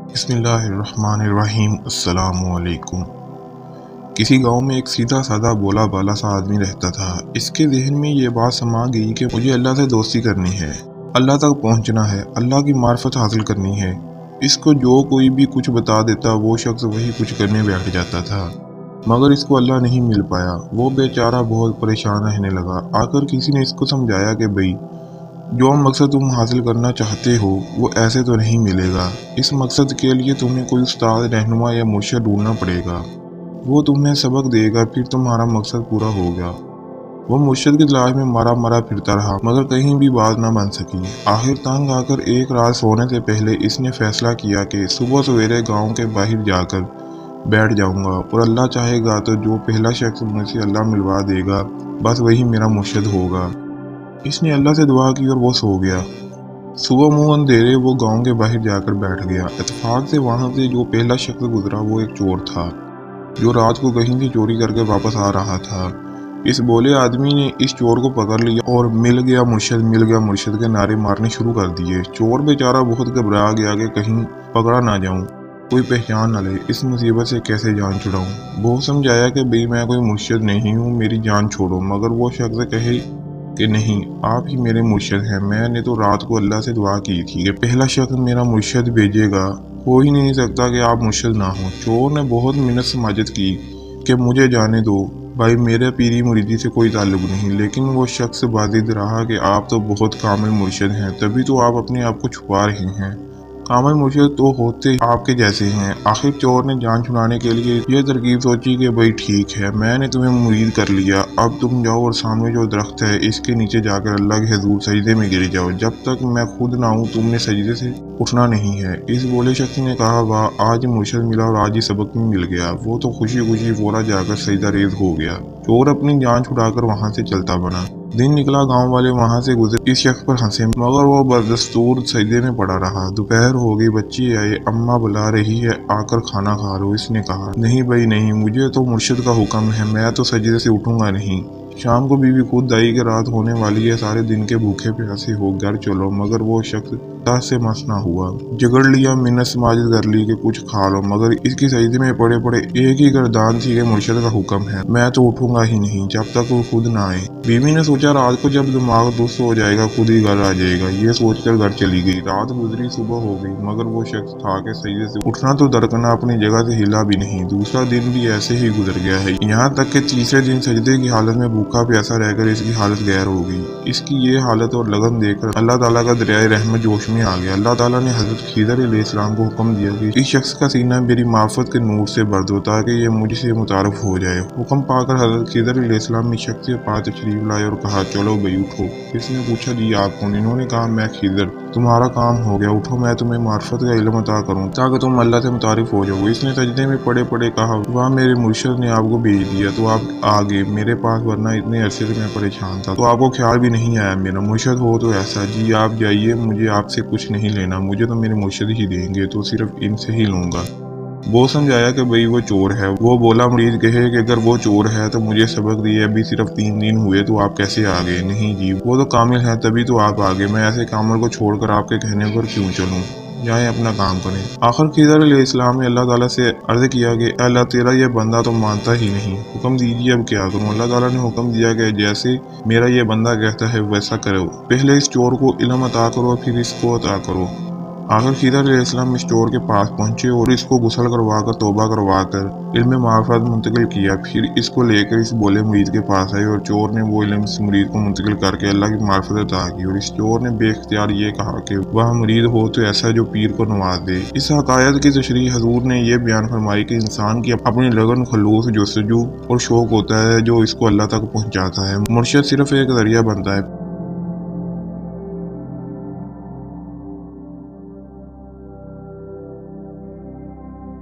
بسم اللہ الرحمن الرحیم۔ السلام علیکم۔ کسی گاؤں میں ایک سیدھا سادہ بولا بالا سا آدمی رہتا تھا۔ اس کے ذہن میں یہ بات سما گئی کہ مجھے اللہ سے دوستی کرنی ہے، اللہ تک پہنچنا ہے، اللہ کی معرفت حاصل کرنی ہے۔ اس کو جو کوئی بھی کچھ بتا دیتا وہ شخص وہی کچھ کرنے بیٹھ جاتا تھا، مگر اس کو اللہ نہیں مل پایا۔ وہ بیچارہ بہت پریشان رہنے لگا۔ آخر کسی نے اس کو سمجھایا کہ بھئی، جو مقصد تم حاصل کرنا چاہتے ہو وہ ایسے تو نہیں ملے گا۔ اس مقصد کے لیے تمہیں کوئی استاد، رہنما یا مرشد ڈھونڈنا پڑے گا۔ وہ تمہیں سبق دے گا، پھر تمہارا مقصد پورا ہوگا۔ وہ مرشد کی تلاش میں مرا پھرتا رہا، مگر کہیں بھی بات نہ بن سکی۔ آخر تنگ آ کر ایک رات سونے سے پہلے اس نے فیصلہ کیا کہ صبح سویرے گاؤں کے باہر جا کر بیٹھ جاؤں گا، اور اللہ چاہے گا تو جو پہلا شخص مجھے اللہ ملوا دے گا بس وہی میرا مرشد ہوگا۔ اس نے اللہ سے دعا کی اور وہ سو گیا۔ صبح منہ اندھیرے وہ گاؤں کے باہر جا کر بیٹھ گیا۔ اتفاق سے وہاں سے جو پہلا شخص گزرا وہ ایک چور تھا، جو رات کو کہیں سے چوری کر کے واپس آ رہا تھا۔ اس بولے آدمی نے اس چور کو پکڑ لیا اور مل گیا مرشد کے نعرے مارنے شروع کر دیے۔ چور بیچارہ بہت گھبرا گیا کہ کہیں پکڑا نہ جاؤں، کوئی پہچان نہ لے، اس مصیبت سے کیسے جان چھڑاؤں۔ بہت سمجھایا کہ بھئی میں کوئی مرشد نہیں ہوں، میری جان چھوڑو، مگر وہ شخص کہے کہ نہیں، آپ ہی میرے مرشد ہیں۔ میں نے تو رات کو اللہ سے دعا کی تھی کہ پہلا شخص میرا مرشد بھیجے گا، ہو ہی نہیں سکتا کہ آپ مرشد نہ ہوں۔ چور نے بہت منت سماجت کی کہ مجھے جانے دو بھائی، میرے پیری مریدی سے کوئی تعلق نہیں، لیکن وہ شخص بازد رہا کہ آپ تو بہت کامل مرشد ہیں، تبھی تو آپ اپنے آپ کو چھپا رہے ہیں۔ کامل مرشد تو ہوتے آپ کے جیسے ہیں۔ آخر چور نے جان چھڑانے کے لیے یہ ترکیب سوچی کہ بھئی ٹھیک ہے، میں نے تمہیں مرید کر لیا، اب تم جاؤ اور سامنے جو درخت ہے اس کے نیچے جا کر اللہ کے حضور سجدے میں گر جاؤ، جب تک میں خود نہ ہوں تم نے سجدے سے اٹھنا نہیں ہے۔ اس بولے شخص نے کہا، واہ، آج مرشد ملا اور آج ہی سبق میں مل گیا۔ وہ تو خوشی خوشی فورا جا کر سجدہ ریز ہو گیا۔ چور اپنی جان چھڑا کر وہاں سے چلتا بنا۔ دن نکلا، گاؤں والے وہاں سے گزرے، اس شخص پر ہنسے، مگر وہ بدستور سجدے میں پڑا رہا۔ دوپہر ہو گئی، بچے آئے، اماں بلا رہی ہے، آ کر کھانا کھا لو۔ اس نے کہا، نہیں بھائی نہیں، مجھے تو مرشد کا حکم ہے، میں تو سجدے سے اٹھوں گا نہیں۔ شام کو بیوی خود آئی کہ رات ہونے والی ہے، سارے دن کے بھوکے پیاسے ہو، گھر چلو، مگر وہ شخص دس سے مس نہ ہوا۔ جگڑ لیا، منت سماجت کر لی کہ کچھ کھا لو، مگر اس کی سجدے میں پڑے پڑے ایک ہی گردان تھی کہ مرشد کا حکم ہے، میں تو اٹھوں گا ہی نہیں جب تک وہ خود نہ آئے۔ بیوی نے سوچا رات کو جب دماغ درست ہو جائے گا خود ہی گھر آ جائے گا، یہ سوچ کر گھر چلی گئی۔ رات گزری، صبح ہو گئی، مگر وہ شخص تھا کہ سجدے سے اٹھنا تو درکنا اپنی جگہ سے ہلا بھی نہیں۔ دوسرا دن بھی ایسے ہی گزر گیا ہے، یہاں تک کہ تیسرے دن سجدے کی حالت میں بھوکا پیاسا رہ کر اس کی حالت غیر ہو گئی۔ اس کی یہ حالت اور لگن دیکھ کر اللہ تعالیٰ کا دریائے رحمت جوش میں آ گیا۔ اللہ تعالیٰ نے حضرت خضر علیہ السلام کو حکم دیا کہ اس شخص کا سینہ میری معرفت کے نور سے بھر دو تاکہ یہ مجھ سے متعارف ہو جائے۔ حکم پا کر حضرت خضر علیہ السلام اس شخص کے پاس تشریف لائے اور کہا، چلو بھائی اٹھو۔ اس نے پوچھا، جی آپ کون؟ انہوں نے کہا، میں خضر، تمہارا کام ہو گیا، اٹھو، میں تمہیں معرفت کا علم عطا کروں تاکہ تم اللہ سے متعارف ہو جاؤ۔ اس نے سجدے میں پڑے پڑے کہا، واہ، میرے مرشد نے آپ کو بھیج دیا تو آپ آ گئے میرے پاس، ورنہ اتنے عرصے سے میں پریشان تھا تو آپ کو خیال بھی نہیں آیا میرا مرشد ہو تو ایسا۔ جی آپ جائیے، مجھے آپ سے کچھ نہیں لینا، مجھے تو میرے مرشد ہی دیں گے، تو صرف ان سے ہی لوں گا۔ وہ سمجھایا کہ بھئی وہ چور ہے۔ وہ بولا، مرید کہے کہ اگر وہ چور ہے تو مجھے سبق دیے، ابھی صرف 3 دن ہوئے تو آپ کیسے آ گئے؟ نہیں جی، وہ تو کامل ہے تبھی تو آپ آ گئے، میں ایسے کامل کو چھوڑ کر آپ کے کہنے پر کیوں چلوں؟ جائیں اپنا کام کریں۔ آخر خضر علیہ السلام نے اللہ تعالیٰ سے عرض کیا کہ اے اللہ، تیرا یہ بندہ تو مانتا ہی نہیں، حکم دیجیے اب کیا کروں؟ اللہ تعالیٰ نے حکم دیا کہ جیسے میرا یہ بندہ کہتا ہے ویسا کرو، پہلے اس چور کو علم عطا کرو، پھر اس کو عطا کرو۔ آخر خضر علیہ السلام اس چور کے پاس پہنچے اور اس کو غسل کروا کر توبہ کروا کر علم معرفت منتقل کیا، پھر اس کو لے کر اس بولے مرید کے پاس آئے اور چور نے وہ علم اس مرید کو منتقل کر کے اللہ کی معرفت عطا کی، اور اس چور نے بے اختیار یہ کہا کہ وہ مرید ہو تو ایسا جو پیر کو نواز دے۔ اس حقائق کی تشریح حضور نے یہ بیان فرمائی کہ انسان کی اپنی لگن، خلوص، جستجو اور شوق ہوتا ہے جو اس کو اللہ تک پہنچاتا ہے۔ مرشد صرف ایک ذریعہ بنتا ہے۔